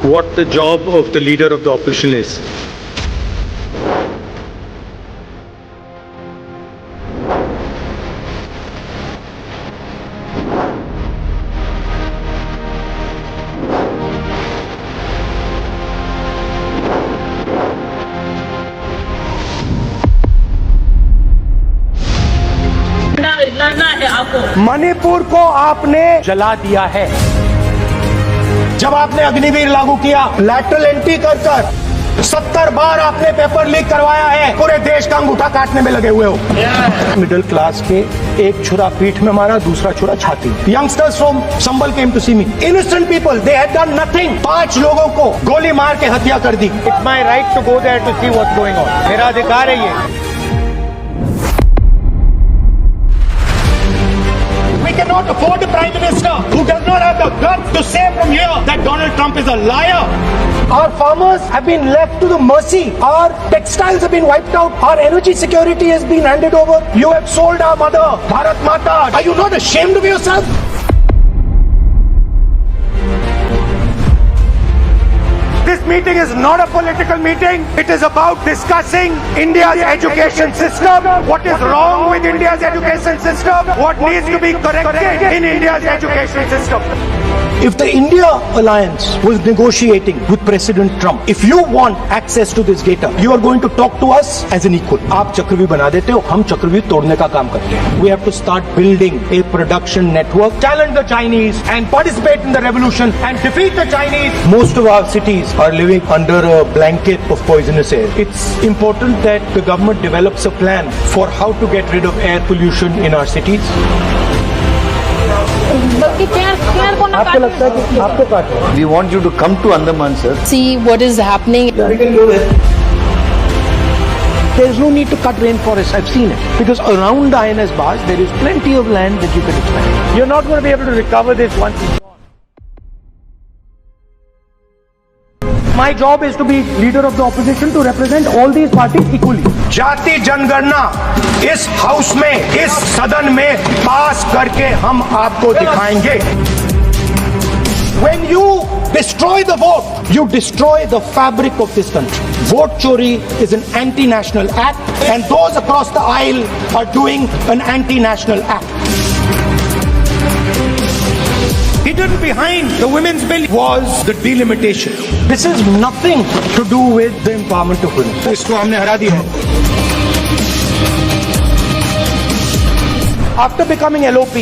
what the job of the leader of the opposition is. लड़ना है आपको। मणिपुर को आपने जला दिया है। जब आपने अग्निवीर लागू किया, लैटरल एंट्री कर 70 बार आपने पेपर लीक करवाया है, पूरे देश का अंगूठा काटने में लगे हुए हो। मिडिल क्लास के एक छुरा पीठ में मारा, दूसरा छुरा छाती। Youngsters from Sambhal came to see me, innocent people, they had done nothing. 5 लोगों को गोली मार के हत्या कर दी। It's my right to go there to see what's going on. मेरा अधिकार है ये। We cannot afford a prime minister who does not have the guts to say from here that Donald Trump is a liar. Our farmers have been left to the mercy. Our textiles have been wiped out. Our energy security has been handed over. You have sold our mother, Bharat Mata. Are you not ashamed of yourself? This meeting is not a political meeting. It is about discussing India's education system. What is wrong with India's education system? What needs to be corrected in India's education system? If the India alliance was negotiating with President Trump, if you want access to this data, you are going to talk to us as an equal. आप चक्रव्यूह बना देते हो, हम चक्रव्यूह तोड़ने का काम करते हैं. We have to start building a production network, challenge the Chinese and participate in the revolution and defeat the Chinese. Most of our cities are living under a blanket of poisonous air. It's important that the government develops a plan for how to get rid of air pollution in our cities. आपको लगता है कि आपको काटे? We want you to come to Andaman, sir. See what is happening. We can do it. There is no need to cut rainforests. I've seen it. Because around the INS bars, there is plenty of land that you can expand. You're not going to be able to recover this once it's gone. My job is to be leader of the opposition, to represent all these parties equally. जाति जनगणना इस house में, इस सदन में पास करके हम आपको दिखाएंगे. When you destroy the vote, you destroy the fabric of this country. Vote chori is an anti-national act, and those across the aisle are doing an anti-national act. Hidden behind the women's bill was the delimitation. This is nothing to do with the empowerment of women. इसको हमने हरा दिया है. After becoming LOP,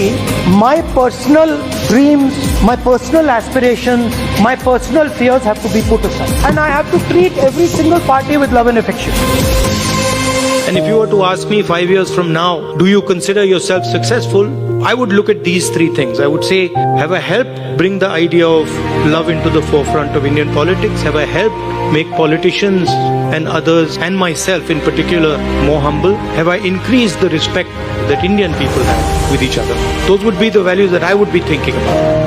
my personal dreams, my personal aspirations, my personal fears have to be put aside. And I have to treat every single party with love and affection. And if you were to ask me 5 years from now, do you consider yourself successful? I would look at these 3 things. I would say, have I helped bring the idea of love into the forefront of Indian politics? Have I helped make politicians and others, and myself in particular, more humble? Have I increased the respect that Indian people have with each other? Those would be the values that I would be thinking about.